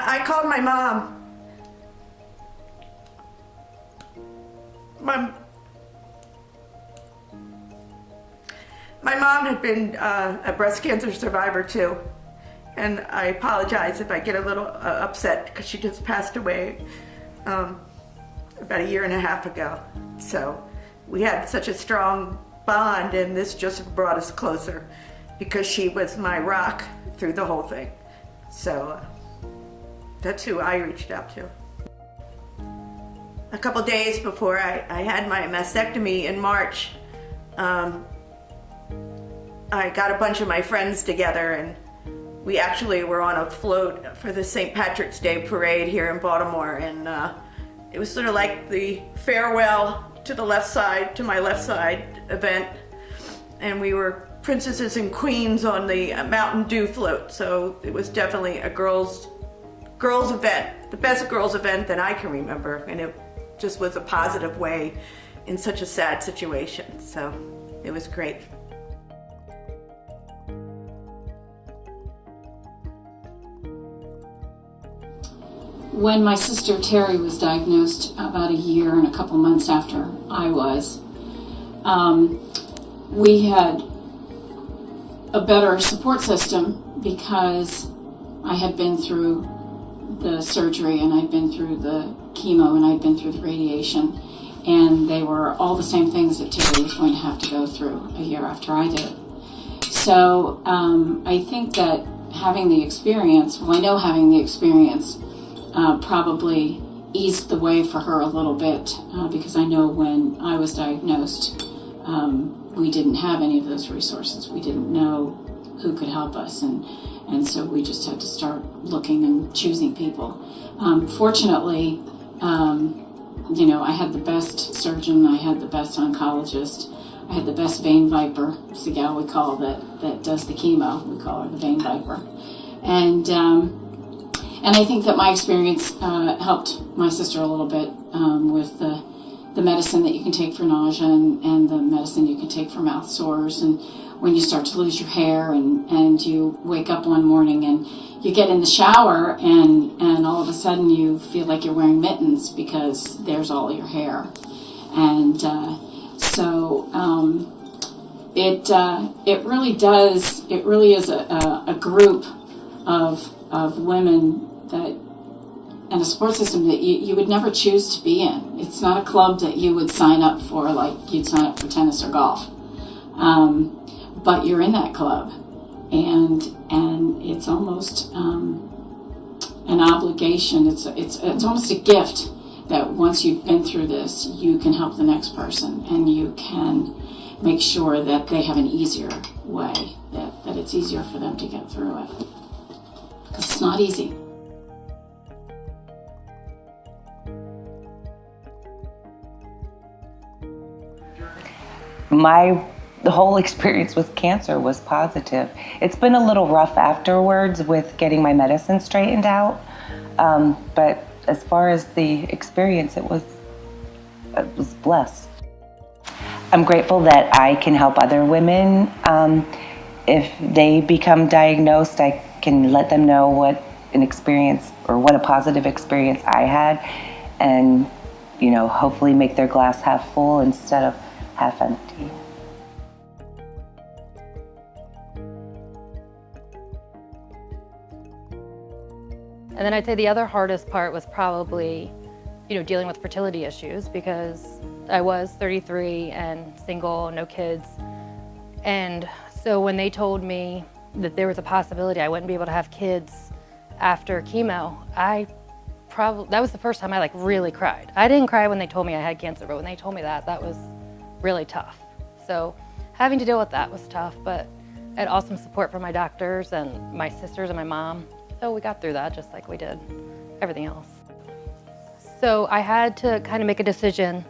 I called my mom. My mom had been a breast cancer survivor too, and I apologize if I get a little upset because she just passed away about 1.5 years ago. So we had such a strong bond, and this just brought us closer because she was my rock through the whole thing. So that's who I reached out to. A couple days before I had my mastectomy in March, I got a bunch of my friends together, and we actually were on a float for the St. Patrick's Day parade here in Baltimore, and it was sort of like the farewell to my left side event, and we were princesses and queens on the Mountain Dew float, so it was definitely a girls event, the best girls event that I can remember, and it just was a positive way in such a sad situation, so it was great. When my sister Terry was diagnosed about 1 year and a couple months after I was, we had a better support system because I had been through the surgery and I'd been through the chemo and I'd been through the radiation, and they were all the same things that Terry was going to have to go through 1 year after I did. So I think that having the experience, I know having the experience probably eased the way for her a little bit because I know when I was diagnosed, we didn't have any of those resources. We didn't know who could help us, and so we just had to start looking and choosing people. Fortunately, I had the best surgeon, I had the best oncologist, I had the best vein viper. It's the gal we call that does the chemo. We call her the vein viper. And I think that my experience helped my sister a little bit with the medicine that you can take for nausea and the medicine you can take for mouth sores. And when you start to lose your hair and you wake up one morning and you get in the shower and all of a sudden you feel like you're wearing mittens because there's all your hair. And so it really is a group of women that, and a support system that you would never choose to be in. It's not a club that you would sign up for like you'd sign up for tennis or golf. But you're in that club, and it's almost an obligation. It's almost a gift that once you've been through this, you can help the next person, and you can make sure that they have an easier way, that it's easier for them to get through it. Because it's not easy. The whole experience with cancer was positive. It's been a little rough afterwards with getting my medicine straightened out, but as far as the experience, it was blessed. I'm grateful that I can help other women. If they become diagnosed, I can let them know what an experience or what a positive experience I had, and hopefully make their glass half full instead of half empty. And then I'd say the other hardest part was probably, dealing with fertility issues, because I was 33 and single, no kids. And so when they told me that there was a possibility I wouldn't be able to have kids after chemo, that was the first time I really cried. I didn't cry when they told me I had cancer, but when they told me that was really tough. So having to deal with that was tough, but I had awesome support from my doctors and my sisters and my mom. So we got through that just like we did everything else. So I had to kind of make a decision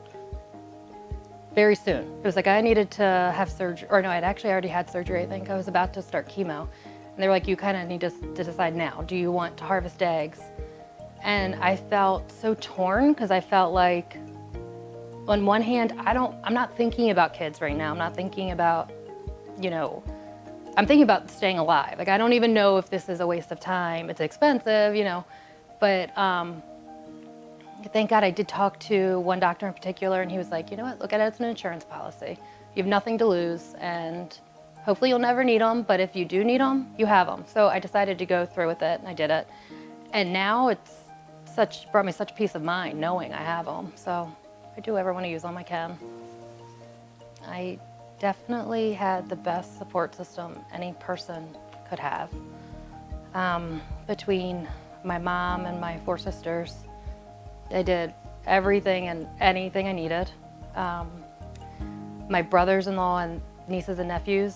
very soon. It was like I needed to have surgery, or no, I'd actually already had surgery, I think. I was about to start chemo. And they were like, you kind of need to decide now. Do you want to harvest eggs? And I felt so torn because I felt like, on one hand, I'm not thinking about kids right now. I'm not thinking about, I'm thinking about staying alive. Like, I don't even know if this is a waste of time. It's expensive, but thank God I did talk to one doctor in particular, and he was like, you know what, look at it as an insurance policy. You have nothing to lose, and hopefully you'll never need them, but if you do need them, you have them. So I decided to go through with it, and I did it. And now it's brought me such peace of mind knowing I have them. So if I do ever want to use them, I can. I definitely had the best support system any person could have. Between my mom and my 4 sisters, they did everything and anything I needed. My brothers-in-law and nieces and nephews,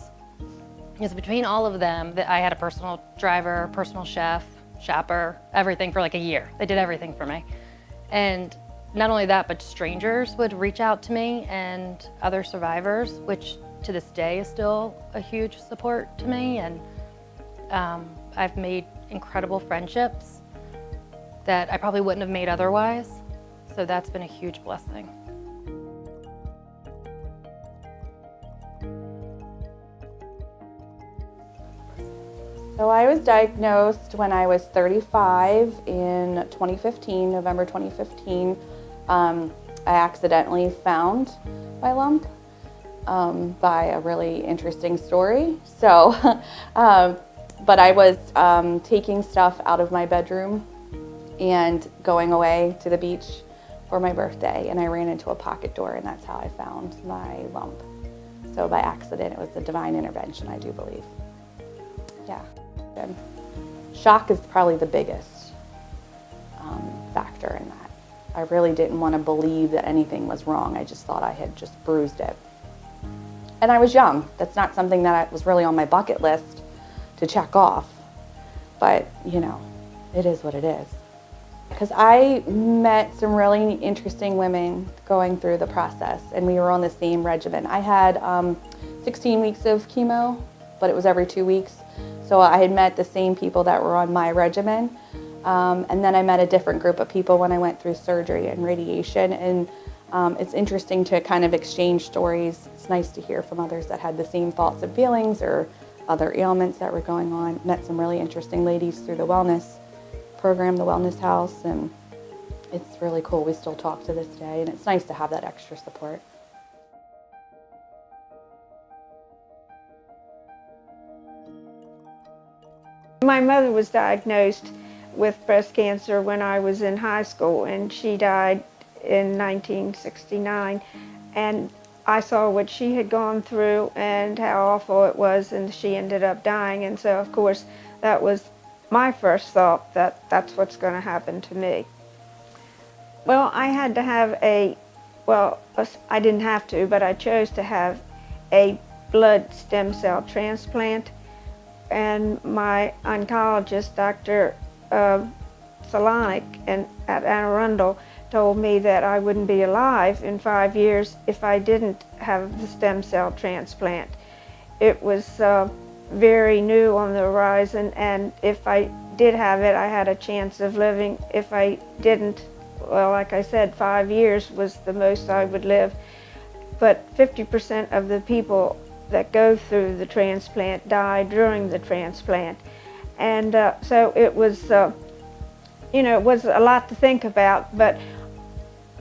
because between all of them, I had a personal driver, personal chef, shopper, everything for like a year. They did everything for me. And not only that, but strangers would reach out to me and other survivors, which to this day is still a huge support to me. And I've made incredible friendships that I probably wouldn't have made otherwise. So that's been a huge blessing. So I was diagnosed when I was 35 in 2015, November 2015. I accidentally found my lump by a really interesting story. So, but I was taking stuff out of my bedroom and going away to the beach for my birthday, and I ran into a pocket door, and that's how I found my lump. So by accident, it was a divine intervention, I do believe. Yeah. And shock is probably the biggest factor in that. I really didn't want to believe that anything was wrong. I just thought I had just bruised it. And I was young. That's not something that was really on my bucket list to check off. But, it is what it is. Because I met some really interesting women going through the process, and we were on the same regimen. I had 16 weeks of chemo, but it was every 2 weeks. So I had met the same people that were on my regimen. And then I met a different group of people when I went through surgery and radiation. And it's interesting to kind of exchange stories. It's nice to hear from others that had the same thoughts and feelings or other ailments that were going on. Met some really interesting ladies through the wellness program, the Wellness House, and it's really cool. We still talk to this day, and it's nice to have that extra support. My mother was diagnosed with breast cancer when I was in high school, and she died in 1969. And I saw what she had gone through and how awful it was, and she ended up dying. And so, of course, that was my first thought, that that's what's going to happen to me. Well, I had to have I didn't have to, but I chose to have a blood stem cell transplant. And my oncologist, Dr. Solonic at Anne Arundel, told me that I wouldn't be alive in 5 years if I didn't have the stem cell transplant. It was very new on the horizon, and if I did have it, I had a chance of living. If I didn't, well, like I said, 5 years was the most I would live. But 50% of the people that go through the transplant die during the transplant. And so it was, it was a lot to think about, but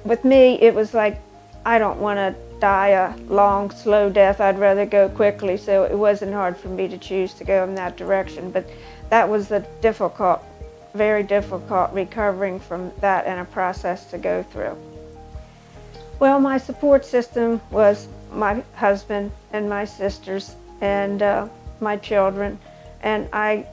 with me, it was like, I don't want to die a long, slow death. I'd rather go quickly, so it wasn't hard for me to choose to go in that direction. But that was a difficult, very difficult recovering from that and a process to go through. Well, my support system was my husband and my sisters and my children, and I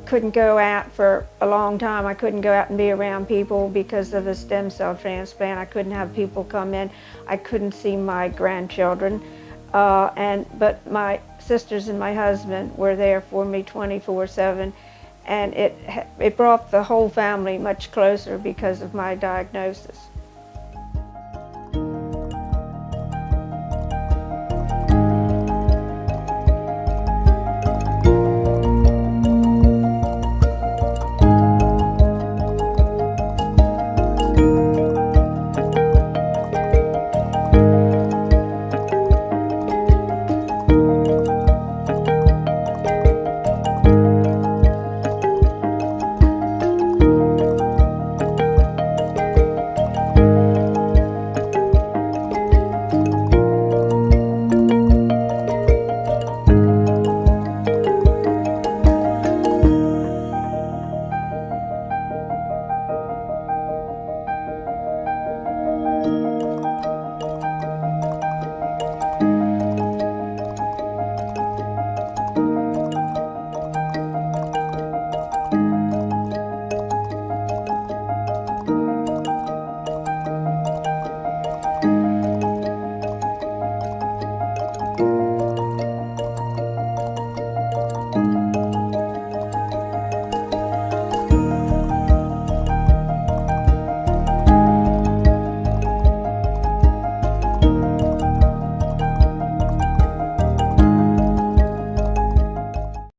couldn't go out for a long time. I couldn't go out and be around people because of the stem cell transplant. I couldn't have people come in. I couldn't see my grandchildren, but my sisters and my husband were there for me 24/7, and it brought the whole family much closer because of my diagnosis.